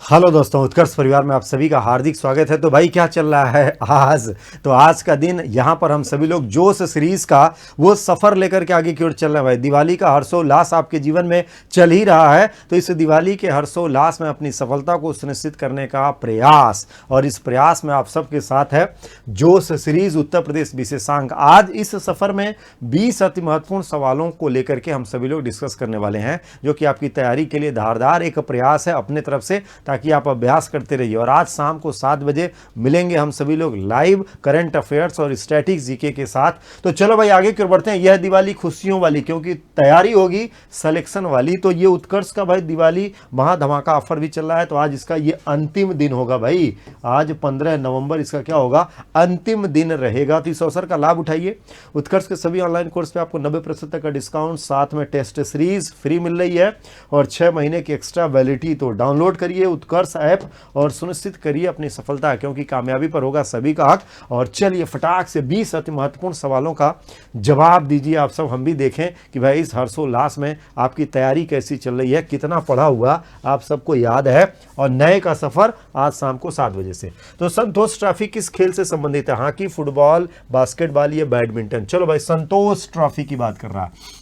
Hello दोस्तों, उत्कर्ष परिवार में आप सभी का हार्दिक स्वागत है। तो भाई क्या चल रहा है आज का दिन यहाँ पर हम सभी लोग जोश सीरीज का वो सफ़र लेकर के आगे की ओर चल रहे हैं। भाई दिवाली का हर्षोल्लास आपके जीवन में चल ही रहा है, तो इस दिवाली के हर्षोल्लास में अपनी सफलता को सुनिश्चित करने का प्रयास, और इस प्रयास में आप सबके साथ है जोश सीरीज उत्तर प्रदेश विशेषांक। आज इस सफ़र में 20 अति महत्वपूर्ण सवालों को लेकर के हम सभी लोग डिस्कस करने वाले हैं, जो कि आपकी तैयारी के लिए धारदार एक प्रयास है अपने तरफ से, ताकि आप अभ्यास करते रहिए। और आज शाम को 7 बजे मिलेंगे हम सभी लोग लाइव करंट अफेयर्स और स्टैटिक जीके के साथ। तो चलो भाई आगे क्यों बढ़ते हैं। यह दिवाली खुशियों वाली, क्योंकि तैयारी होगी सिलेक्शन वाली, तो ये उत्कर्ष का भाई दिवाली महाधमाका ऑफर भी चल रहा है। तो आज इसका ये अंतिम दिन होगा भाई, आज 15 नवंबर इसका क्या होगा, अंतिम दिन रहेगा। तो इस अवसर का लाभ उठाइए। उत्कर्ष के सभी ऑनलाइन कोर्स पे आपको 90% तक का डिस्काउंट, साथ में टेस्ट सीरीज फ्री मिल रही है और 6 महीने की एक्स्ट्रा वैलिडिटी। तो डाउनलोड करिए उत्कर्ष ऐप और सुनिश्चित करिए अपनी सफलता, क्योंकि कामयाबी पर होगा सभी का हक। और चलिए फटाक से 20 अति महत्वपूर्ण सवालों का जवाब दीजिए आप सब, हम भी देखें कि भाई इस हर्षोल्लास में आपकी तैयारी कैसी चल रही है, कितना पढ़ा हुआ आप सबको याद है। और नए का सफर आज शाम को 7 बजे से। तो संतोष ट्रॉफी किस खेल से संबंधित है, हॉकी, फुटबॉल, बास्केटबॉल या बैडमिंटन। चलो भाई संतोष ट्रॉफी की बात कर रहा है,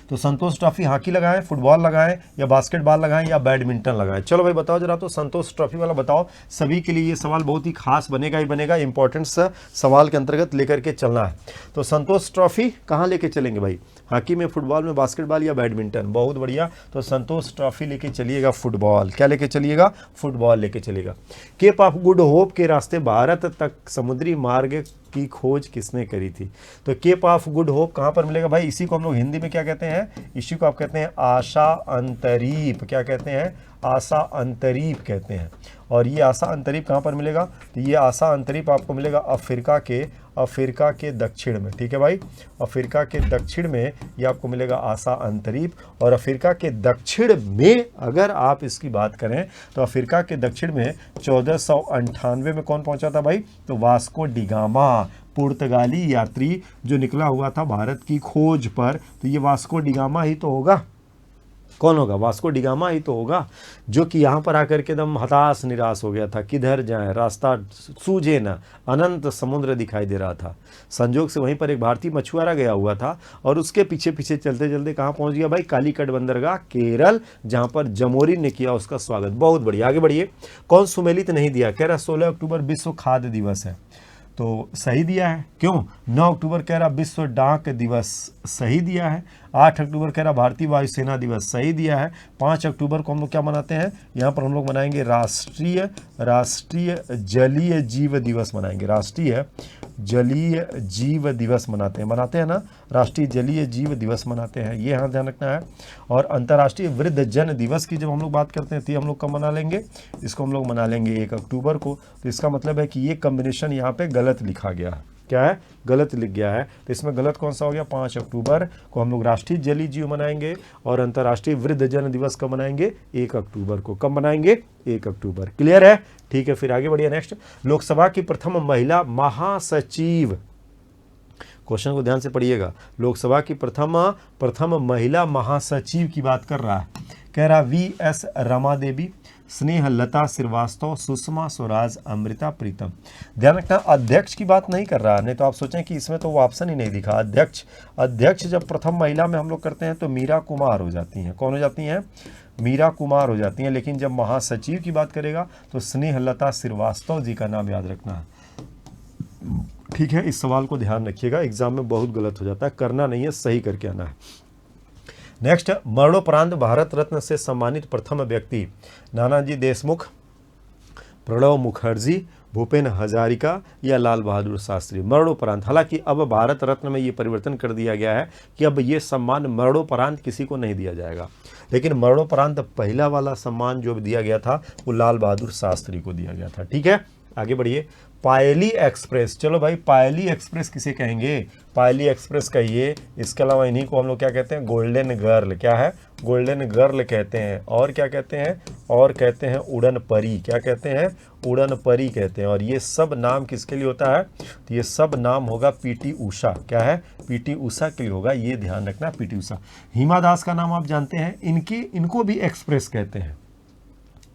तो संतोष ट्रॉफी हॉकी लगाएं, फुटबॉल लगाएं या बास्केटबॉल लगाएं या बैडमिंटन लगाएं। चलो भाई बताओ जरा, तो संतोष ट्रॉफी वाला बताओ। सभी के लिए ये सवाल बहुत ही खास बनेगा ही बनेगा, इंपॉर्टेंट सवाल के अंतर्गत लेकर के चलना है। तो संतोष ट्रॉफी कहाँ लेके चलेंगे भाई, हॉकी में, फुटबॉल में, बास्केटबॉल या बैडमिंटन। बहुत बढ़िया, तो संतोष ट्रॉफी लेके चलिएगा फुटबॉल। क्या लेके चलिएगा, फुटबॉल लेके चलिएगा। केप ऑफ गुड होप के रास्ते भारत तक समुद्री मार्ग की खोज किसने करी थी। तो केप ऑफ गुड होप कहाँ पर मिलेगा भाई, इसी को हम लोग हिंदी में क्या कहते हैं, इसी को आप कहते हैं आशा अंतरीप। क्या कहते हैं, आशा अंतरीप कहते हैं। और ये आशा अंतरीप कहाँ पर मिलेगा, तो ये आशा अंतरीप आपको मिलेगा अफ्रीका के दक्षिण में। ठीक है भाई, अफ्रीका के दक्षिण में ये आपको मिलेगा आशा अंतरीप। और अफ्रीका के दक्षिण में अगर आप इसकी बात करें तो अफ्रीका के दक्षिण में 1498 में कौन पहुंचा था भाई, तो वास्को डिगामा, पुर्तगाली यात्री जो निकला हुआ था भारत की खोज पर। तो ये वास्को डिगामा ही तो होगा। कौन होगा, वास्को डिगामा ही तो होगा, जो कि यहाँ पर आकर के एकदम हताश निराश हो गया था, किधर जाएं, रास्ता सूझे ना, अनंत समुद्र दिखाई दे रहा था। संजोग से वहीं पर एक भारतीय मछुआरा गया हुआ था और उसके पीछे पीछे चलते चलते कहाँ पहुँच गया भाई, कालीकट बंदरगाह केरल, जहाँ पर जमोरी ने किया उसका स्वागत। बहुत बढ़िया, आगे बढ़िए। कौन सुमेलित नहीं दिया, कह रहा 16 अक्टूबर विश्व खाद्य दिवस है, तो सही दिया है। क्यों, 9 अक्टूबर कह रहा विश्व डाक दिवस, सही दिया है। 8 अक्टूबर कह रहा भारतीय वायुसेना दिवस, सही दिया है। 5 अक्टूबर को हम लोग क्या मनाते हैं, यहाँ पर हम लोग मनाएंगे राष्ट्रीय जलीय जीव दिवस मनाएंगे। राष्ट्रीय जलीय जीव दिवस मनाते हैं ना, राष्ट्रीय जलीय जीव दिवस मनाते हैं, ये यहाँ ध्यान रखना है। और अंतर्राष्ट्रीय वृद्ध जन दिवस की जब हम लोग बात करते हैं तो हम लोग कब मना लेंगे, इसको हम लोग मना लेंगे 1 अक्टूबर को। तो इसका मतलब है कि ये कम्बिनेशन यहाँ पे गलत लिखा गया है। क्या है, गलत लिख गया है। तो इसमें गलत कौन सा हो गया, 5 अक्टूबर को हम लोग राष्ट्रीय जलीय जीव मनाएंगे और अंतर्राष्ट्रीय वृद्ध जन दिवस कब मनाएंगे, 1 अक्टूबर को। कब मनाएंगे, 1 अक्टूबर। क्लियर है, ठीक है। फिर आगे बढ़िए। नेक्स्ट, लोकसभा की प्रथम महिला महासचिव, क्वेश्चन को ध्यान से पढ़िएगा। लोकसभा की प्रथम महिला महासचिव की बात कर रहा है, कह रहा VS रमा देवी, स्नेहलता श्रीवास्तव, सुषमा स्वराज, अमृता प्रीतम। ध्यान रखना, अध्यक्ष की बात नहीं कर रहा, नहीं तो आप सोचें कि इसमें तो वो ऑप्शन ही नहीं दिखा। अध्यक्ष जब प्रथम महिला में हम लोग करते हैं तो मीरा कुमार हो जाती हैं। कौन हो जाती हैं, मीरा कुमार हो जाती हैं। लेकिन जब महासचिव की बात करेगा तो स्नेहलता श्रीवास्तव जी का नाम याद रखना है। ठीक है, इस सवाल को ध्यान रखिएगा, एग्जाम में बहुत गलत हो जाता है, करना नहीं है, सही करके आना है। नेक्स्ट, मरणोपरांत भारत रत्न से सम्मानित प्रथम व्यक्ति, नानाजी देशमुख, प्रणब मुखर्जी, भूपेन हजारिका या लाल बहादुर शास्त्री। मरणोपरांत, हालांकि अब भारत रत्न में ये परिवर्तन कर दिया गया है कि अब ये सम्मान मरणोपरांत किसी को नहीं दिया जाएगा, लेकिन मरणोपरांत पहला वाला सम्मान जो दिया गया था वो लाल बहादुर शास्त्री को दिया गया था। ठीक है, आगे बढ़िए। पायली एक्सप्रेस, चलो भाई पायली एक्सप्रेस किसे कहेंगे, पायली एक्सप्रेस कहिए। इसके अलावा इन्हीं को हम लोग क्या कहते हैं, गोल्डन गर्ल। क्या है, गोल्डन गर्ल कहते हैं। और क्या कहते हैं, और कहते हैं उड़न परी। क्या कहते हैं, उड़न परी कहते हैं। और ये सब नाम किसके लिए होता है, तो ये सब नाम होगा PT उषा। क्या है, PT उषा के लिए होगा, ये ध्यान रखना, PT उषा। हिमा दास का नाम आप जानते हैं, इनको भी एक्सप्रेस कहते हैं।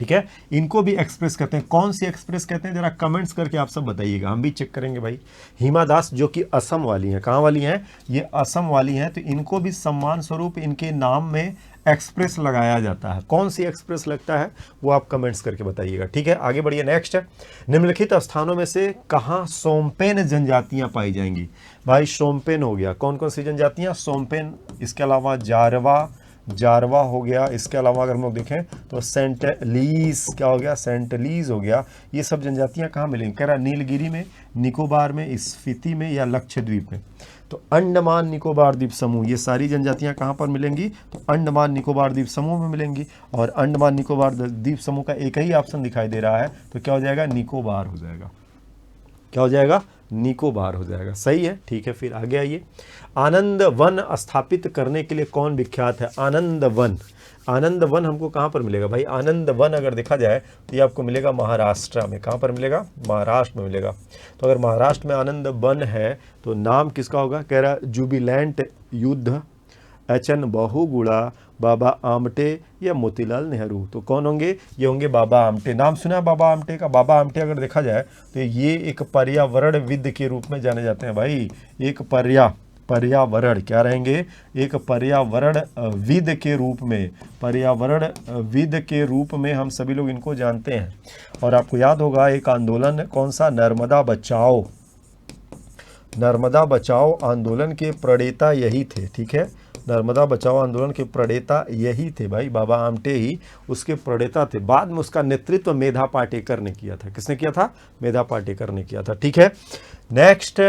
ठीक है, इनको भी एक्सप्रेस कहते हैं। कौन सी एक्सप्रेस कहते हैं, जरा कमेंट्स करके आप सब बताइएगा, हम भी चेक करेंगे भाई। हिमा दास जो कि असम वाली हैं, कहाँ वाली हैं, ये असम वाली हैं, तो इनको भी सम्मान स्वरूप इनके नाम में एक्सप्रेस लगाया जाता है। कौन सी एक्सप्रेस लगता है वो आप कमेंट्स करके बताइएगा। ठीक है, आगे बढ़िए। नेक्स्ट है, निम्नलिखित स्थानों में से कहाँ सोमपेन जनजातियां पाई जाएंगी। भाई सोमपेन हो गया, कौन कौन सी जनजातियां, सोमपेन, इसके अलावा जारवा हो गया, इसके अलावा अगर हम लोग देखें तो सेंटलीज, क्या हो गया, सेंटलीज हो गया। ये सब जनजातियां कहाँ मिलेंगी, कह रहा नीलगिरी में, निकोबार में, स्फीति में या लक्षद्वीप में। तो अंडमान निकोबार द्वीप समूह, ये सारी जनजातियां कहाँ पर मिलेंगी, तो अंडमान निकोबार द्वीप समूह में मिलेंगी। और अंडमान निकोबार द्वीप समूह का एक ही ऑप्शन दिखाई दे रहा है, तो क्या हो जाएगा, निकोबार हो जाएगा। क्या हो जाएगा, निकोबार हो जाएगा। सही है, ठीक है। फिर आगे आइए, आनंद वन स्थापित करने के लिए कौन विख्यात है, आनंद वन। आनंद वन हमको कहाँ पर मिलेगा भाई, आनंद वन अगर देखा जाए तो ये आपको मिलेगा महाराष्ट्र में। कहाँ पर मिलेगा, महाराष्ट्र में मिलेगा। तो अगर महाराष्ट्र में आनंद वन है तो नाम किसका होगा, कह रहा जुबिलैंट युद्ध, एच.एन. बहुगुणा, बाबा आमटे या मोतीलाल नेहरू। तो कौन होंगे, ये होंगे बाबा आमटे। नाम सुना है बाबा आमटे का। बाबा आमटे अगर देखा जाए तो ये एक पर्यावरणविद के रूप में जाने जाते हैं भाई। एक पर्यावरण क्या रहेंगे, एक पर्यावरणविद के रूप में, पर्यावरणविद के रूप में हम सभी लोग इनको जानते हैं। और आपको याद होगा एक आंदोलन कौन सा, नर्मदा बचाओ आंदोलन के प्रणेता यही थे। ठीक है, नर्मदा बचाओ आंदोलन के प्रणेता यही थे भाई, बाबा आमटे ही उसके प्रणेता थे। बाद में उसका नेतृत्व मेधा पाटेकर ने किया था। किसने किया था, मेधा पाटेकर ने किया था। ठीक है, नेक्स्ट,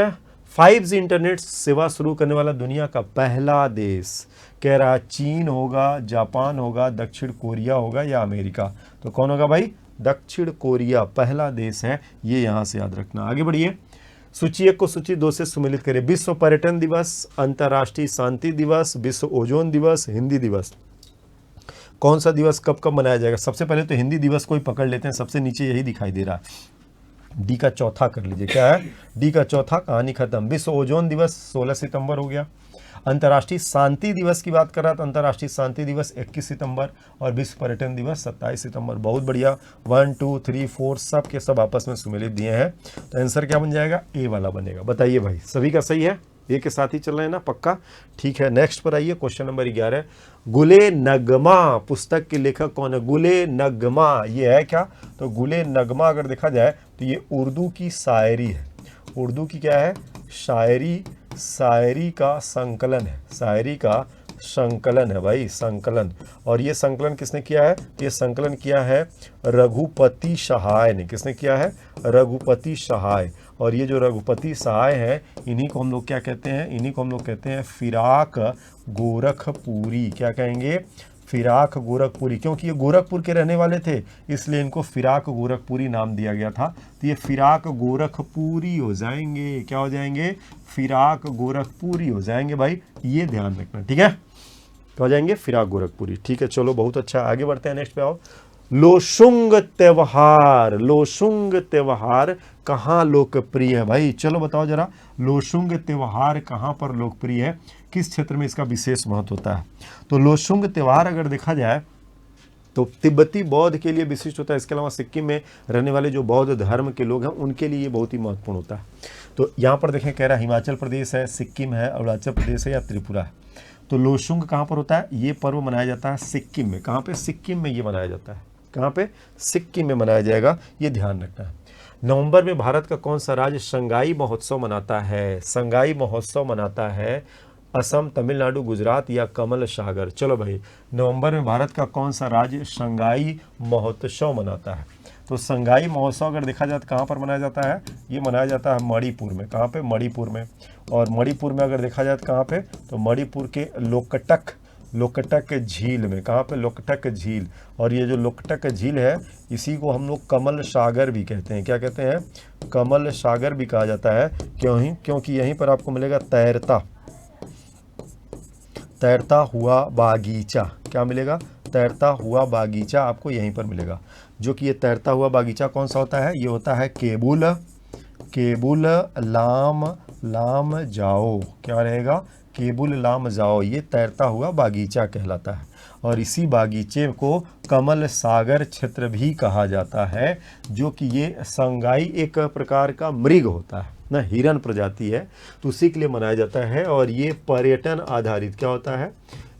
5G इंटरनेट सेवा शुरू करने वाला दुनिया का पहला देश, कह रहा चीन होगा, जापान होगा, दक्षिण कोरिया होगा या अमेरिका। तो कौन होगा भाई, दक्षिण कोरिया पहला देश है, ये यहां से याद रखना। आगे बढ़िए, सूची 1 को सूची 2 से सम्मिलित करें। विश्व पर्यटन दिवस, अंतर्राष्ट्रीय शांति दिवस, विश्व ओजोन दिवस, हिंदी दिवस। कौन सा दिवस कब कब मनाया जाएगा। सबसे पहले तो हिंदी दिवस को ही पकड़ लेते हैं, सबसे नीचे यही दिखाई दे रहा है। डी का चौथा कर लीजिए, क्या है, डी का चौथा, कहानी खत्म। विश्व ओजोन दिवस 16 सितंबर हो गया। अंतर्राष्ट्रीय शांति दिवस की बात कर रहा था, अंतर्राष्ट्रीय शांति दिवस 21 सितंबर और विश्व पर्यटन दिवस 27 सितंबर। बहुत बढ़िया, 1 2 3 4 सब के सब आपस में सुमेलित दिए हैं। तो आंसर क्या बन जाएगा, ए वाला बनेगा। बताइए भाई, सभी का सही है, ए के साथ ही चल रहे हैं ना, पक्का। ठीक है, नेक्स्ट पर आइए, क्वेश्चन नंबर 11। गुले नगमा पुस्तक के लेखक कौन है, गुले नगमा ये है क्या, तो गुले नगमा अगर देखा जाए तो ये उर्दू की शायरी है। उर्दू की क्या है, शायरी का संकलन है, शायरी का संकलन है भाई, संकलन। और ये संकलन किसने किया है, ये संकलन किया है रघुपति सहाय ने। किसने किया है, रघुपति सहाय। और ये जो रघुपति सहाय है, इन्हीं को हम लोग क्या कहते हैं, इन्हीं को हम लोग कहते हैं फिराक गोरखपुरी। क्या कहेंगे, फिराक गोरखपुरी, क्योंकि ये गोरखपुर के रहने वाले थे इसलिए इनको फिराक गोरखपुरी नाम दिया गया था। तो ये फिराक गोरखपुरी हो जाएंगे, क्या हो जाएंगे, फिराक गोरखपुरी हो जाएंगे भाई, ये ध्यान रखना। ठीक है, क्या हो जाएंगे, फिराक गोरखपुरी। ठीक है, चलो बहुत अच्छा, आगे बढ़ते हैं। नेक्स्ट पे आओ, लोशुंग त्योहार। लोशुंग त्योहार कहाँ लोकप्रिय है भाई, चलो बताओ जरा, लोशुंग त्योहार कहाँ पर लोकप्रिय है, किस क्षेत्र में इसका विशेष महत्व होता है। तो लोशुंग त्योहार अगर देखा जाए तो तिब्बती बौद्ध के लिए विशिष्ट होता है। इसके अलावा सिक्किम में रहने वाले जो बौद्ध धर्म के लोग हैं उनके लिए ये बहुत ही महत्वपूर्ण होता है। तो यहाँ पर देखें, कह रहा है हिमाचल प्रदेश है, सिक्किम है, अरुणाचल प्रदेश है या त्रिपुरा है। तो लोशुंग कहाँ पर होता है, ये पर्व मनाया जाता है सिक्किम में। कहाँ पे, सिक्किम में ये मनाया जाता है। कहाँ पे, सिक्किम में मनाया जाएगा, ये ध्यान रखना है। नवंबर में भारत का कौन सा राज्य संगाई महोत्सव मनाता है, संगाई महोत्सव मनाता है असम, तमिलनाडु, गुजरात या कमल सागर। चलो भाई, नवंबर में भारत का कौन सा राज्य संगाई महोत्सव मनाता है। तो संगाई महोत्सव अगर देखा जाए तो कहाँ पर मनाया जाता है, ये मनाया जाता है मणिपुर में। कहाँ पे, मणिपुर में। और मणिपुर में अगर देखा जाए तो कहाँ पे, तो मणिपुर के लोकटक झील में। कहाँ पे, लोकटक झील। और ये जो लोकटक झील है इसी को हम लोग कमल सागर भी कहते हैं। क्या कहते हैं, कमल सागर भी कहा जाता है। क्योंकि यहीं पर आपको मिलेगा तैरता हुआ बागीचा। क्या मिलेगा, तैरता हुआ बागीचा आपको यहीं पर मिलेगा। जो कि ये तैरता हुआ बागीचा कौन सा होता है, ये होता है केबुल लाम जाओ। क्या रहेगा, केबुल लाम जाओ, ये तैरता हुआ बागीचा कहलाता है। और इसी बागीचे को कमल सागर क्षेत्र भी कहा जाता है, जो कि ये संगाई एक प्रकार का मृग होता है ना, हिरन प्रजाति है, तो उसी के लिए मनाया जाता है। और ये पर्यटन आधारित क्या होता है,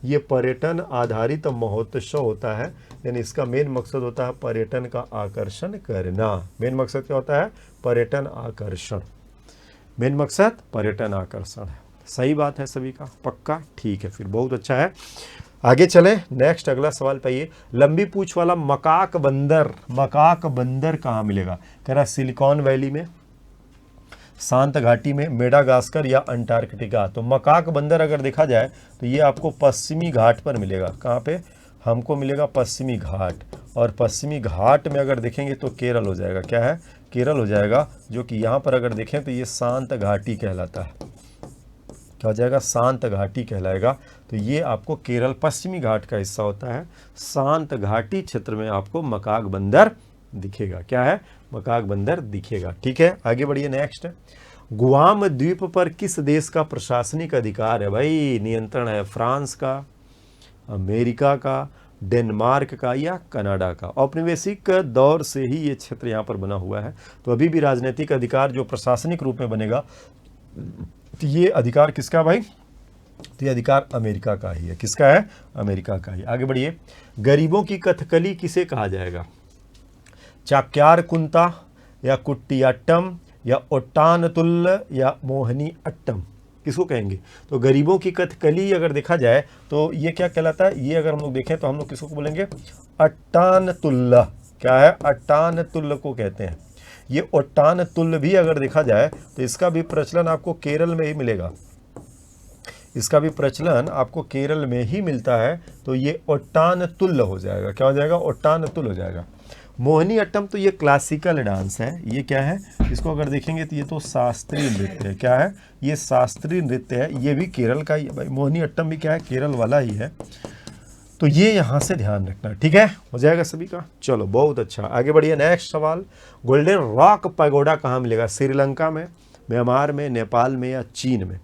ये पर्यटन आधारित महोत्सव होता है, यानी इसका मेन मकसद होता है पर्यटन का आकर्षण करना। मेन मकसद क्या होता है, पर्यटन आकर्षण, मेन मकसद पर्यटन आकर्षण है। सही बात है सभी का, पक्का, ठीक है, फिर बहुत अच्छा है। आगे चले, नेक्स्ट अगला सवाल पाइए। लंबी पूंछ वाला मकाक बंदर, मकाक बंदर कहाँ मिलेगा, कह रहा सिलिकॉन वैली में, शांत घाटी में, मेडागास्कर या अंटार्कटिका। तो मकाक बंदर अगर देखा जाए तो ये आपको पश्चिमी घाट पर मिलेगा। कहाँ पे, हमको मिलेगा पश्चिमी घाट, और पश्चिमी घाट में अगर देखेंगे तो केरल हो जाएगा। क्या है, केरल हो जाएगा, जो कि यहाँ पर अगर देखें तो ये शांत घाटी कहलाता है। क्या हो जाएगा, शांत घाटी कहलाएगा। तो ये आपको केरल पश्चिमी घाट का हिस्सा होता है। शांत घाटी क्षेत्र में आपको मकाक बंदर दिखेगा। क्या है, मकाक बंदर दिखेगा। ठीक है, आगे बढ़िए, नेक्स्ट। गुआम द्वीप पर किस देश का प्रशासनिक अधिकार है भाई, नियंत्रण है, फ्रांस का, अमेरिका का, डेनमार्क का या कनाडा का। औपनिवेशिक दौर से ही ये क्षेत्र यहाँ पर बना हुआ है, तो अभी भी राजनीतिक अधिकार जो प्रशासनिक रूप में बनेगा, तो ये अधिकार किसका भाई, तो ये अधिकार अमेरिका का ही है। किसका है, अमेरिका का ही। आगे बढ़िए, गरीबों की कथकली किसे कहा जाएगा, चाक्यार कुंता या कुट्टियाट्टम या ओट्टानतुल्ल या मोहनी अट्टम, किसको कहेंगे। तो गरीबों की कथकली अगर देखा जाए तो ये क्या कहलाता है, ये अगर हम लोग देखें तो हम लोग किसको बोलेंगे, अट्टानतुल्ल। क्या है, अट्टानतुल्ल को कहते हैं। ये ओट्टानतुल्ल भी अगर देखा जाए तो इसका भी प्रचलन आपको केरल में ही मिलेगा, इसका भी प्रचलन आपको केरल में ही मिलता है। तो ये ओट्टानतुल्ल हो जाएगा। क्या हो जाएगा, ओट्टानतुल्ल हो जाएगा। मोहिनी अट्टम तो ये क्लासिकल डांस है, ये क्या है, इसको अगर देखेंगे तो ये तो शास्त्रीय नृत्य है। क्या है, ये शास्त्रीय नृत्य है, ये भी केरल का ही है भाई। मोहिनी अट्टम भी क्या है, केरल वाला ही है। तो ये यहाँ से ध्यान रखना, ठीक है, हो जाएगा सभी का। चलो बहुत अच्छा, आगे बढ़िए, नेक्स्ट सवाल। गोल्डन रॉक पैगोडा कहाँ मिलेगा, श्रीलंका में, म्यांमार में, नेपाल में या चीन में।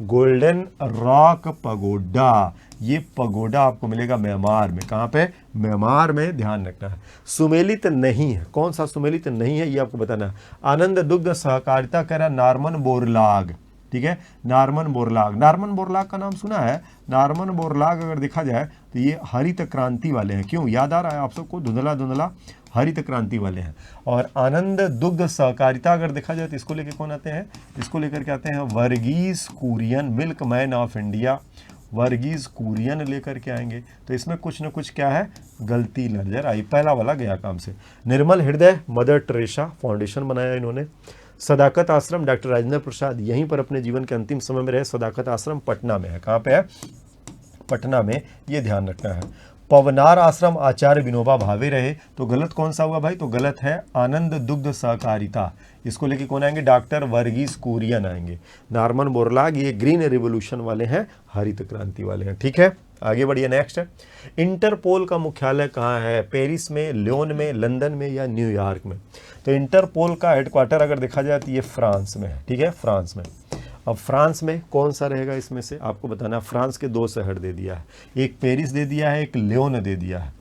गोल्डन रॉक पगोडा, ये पगोडा आपको मिलेगा म्यांमार में। कहाँ पे, म्यांमार में, ध्यान रखना है। सुमेलित नहीं है, कौन सा सुमेलित नहीं है ये आपको बताना है। आनंद दुग्ध सहकारिता कह रहा नार्मन बोरलाग, ठीक है, नार्मन बोरलाग। नार्मन बोरलाग का नाम सुना है, नार्मन बोरलाग अगर देखा जाए तो ये हरित क्रांति वाले हैं। क्यों याद आ रहा है आप सबको, धुंधला धुंधला हरित क्रांति वाले हैं। और आनंद दुग्ध सहकारिता अगर देखा जाए तो इसको लेकर कौन आते हैं, इसको लेकर के आते हैं Verghese Kurien, milkman of India, Verghese Kurien लेकर के आएंगे। तो इसमें कुछ न कुछ क्या है, गलती नजर आई, पहला वाला गया काम से। निर्मल हृदय मदर टेरेसा फाउंडेशन बनाया इन्होंने। सदाकत आश्रम डॉक्टर राजेंद्र प्रसाद यहीं पर अपने जीवन के अंतिम समय में रहे। सदाकत आश्रम पटना में है। कहाँ पे है, पटना में, ये ध्यान रखना है। पवनार आश्रम आचार्य विनोबा भावे रहे। तो गलत कौन सा हुआ भाई, तो गलत है आनंद दुग्ध सहकारिता, इसको लेके कौन आएंगे, डॉक्टर वर्गीस कुरियन आएंगे। नार्मन बोरलाग ये ग्रीन रिवोल्यूशन वाले हैं, हरित क्रांति वाले हैं। ठीक है, आगे बढ़िए, नेक्स्ट। इंटरपोल का मुख्यालय कहाँ है, पेरिस में, लियोन में, लंदन में या न्यूयॉर्क में। तो इंटरपोल का हेडक्वार्टर अगर देखा जाए तो ये फ्रांस में है। ठीक है, फ्रांस में। अब फ्रांस में कौन सा रहेगा, इसमें से आपको बताना। फ्रांस के 2 शहर दे दिया है, एक पेरिस दे दिया है, एक लियोन दे दिया है।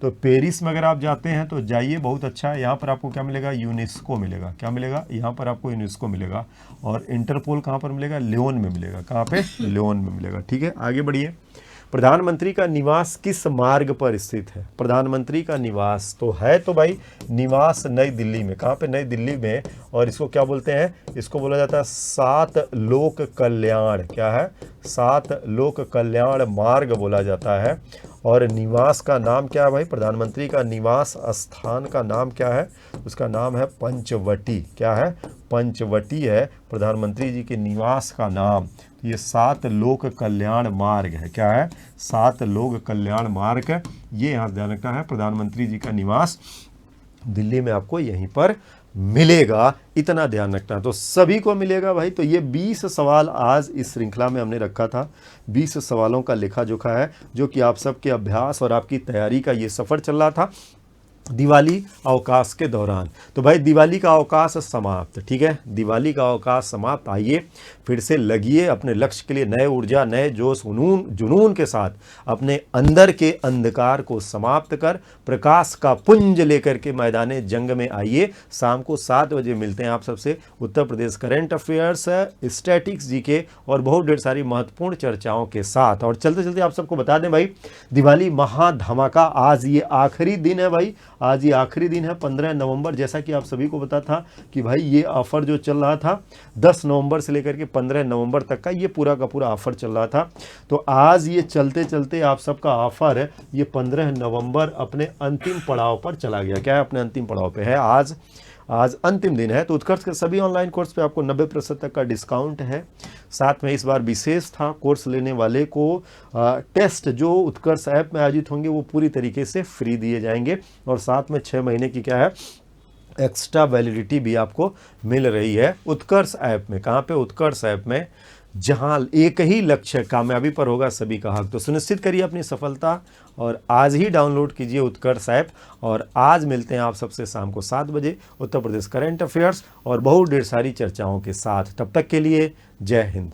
तो पेरिस में अगर आप जाते हैं तो जाइए, बहुत अच्छा है। यहाँ पर आपको क्या मिलेगा, यूनेस्को मिलेगा। क्या मिलेगा, यहाँ पर आपको यूनेस्को मिलेगा। और इंटरपोल कहाँ पर मिलेगा, लियोन में मिलेगा। कहाँ पे, लियोन में मिलेगा। ठीक है, आगे बढ़िए। प्रधानमंत्री का निवास किस मार्ग पर स्थित है, प्रधानमंत्री का निवास तो है, तो भाई निवास नई दिल्ली में। कहाँ पे, नई दिल्ली में। और इसको क्या बोलते हैं, इसको बोला जाता है 7 लोक कल्याण। क्या है, 7 लोक कल्याण मार्ग बोला जाता है। और निवास का नाम क्या है भाई, प्रधानमंत्री का निवास स्थान का नाम क्या है, उसका नाम है पंचवटी। क्या है, पंचवटी है प्रधानमंत्री जी के निवास का नाम। ये 7 लोक कल्याण मार्ग है। क्या है, 7 लोक कल्याण मार्ग, ये यहाँ ध्यान रखना है। प्रधानमंत्री जी का निवास दिल्ली में आपको यहीं पर मिलेगा, इतना ध्यान रखना। तो सभी को मिलेगा भाई। तो ये 20 सवाल आज इस श्रृंखला में हमने रखा था। 20 सवालों का लेखा जोखा है, जो कि आप सबके अभ्यास और आपकी तैयारी का ये सफ़र चल रहा था। दिवाली अवकाश के दौरान। तो भाई दिवाली का अवकाश समाप्त, ठीक है, दिवाली का अवकाश समाप्त। आइए फिर से लगिए अपने लक्ष्य के लिए, नए ऊर्जा, नए जोश, जुनून के साथ अपने अंदर के अंधकार को समाप्त कर प्रकाश का पुंज लेकर के मैदान जंग में आइए। शाम को 7 बजे मिलते हैं आप सबसे Uttar Pradesh current affairs, statics, GK और बहुत ढेर सारी महत्वपूर्ण चर्चाओं के साथ। और चलते चलते आप सबको बता दें भाई, दिवाली महाधमाका, आज ये आखिरी दिन है भाई, आज ये आखिरी दिन है 15 नवंबर। जैसा कि आप सभी को पता था कि भाई ये ऑफर जो चल रहा था 10 नवंबर से लेकर के 15 नवंबर तक का, ये पूरा का पूरा ऑफर चल रहा था। तो आज ये चलते चलते आप सबका ऑफर ये 15 नवंबर अपने अंतिम पड़ाव पर चला गया। क्या है, अपने अंतिम पड़ाव पे है। आज अंतिम दिन है। तो उत्कर्ष के सभी ऑनलाइन कोर्स पे आपको 90% तक का डिस्काउंट है। साथ में इस बार विशेष था, कोर्स लेने वाले को टेस्ट जो उत्कर्ष ऐप में आयोजित होंगे वो पूरी तरीके से फ्री दिए जाएंगे। और साथ में 6 महीने की क्या है, एक्स्ट्रा वैलिडिटी भी आपको मिल रही है उत्कर्ष ऐप में। कहाँ पे, उत्कर्ष ऐप में, जहां एक ही लक्ष्य, कामयाबी पर होगा सभी का हक। तो सुनिश्चित करिए अपनी सफलता और आज ही डाउनलोड कीजिए उत्कर्ष ऐप। और आज मिलते हैं आप सबसे शाम को 7 बजे उत्तर प्रदेश करंट अफेयर्स और बहुत ढेर सारी चर्चाओं के साथ। तब तक के लिए जय हिंद।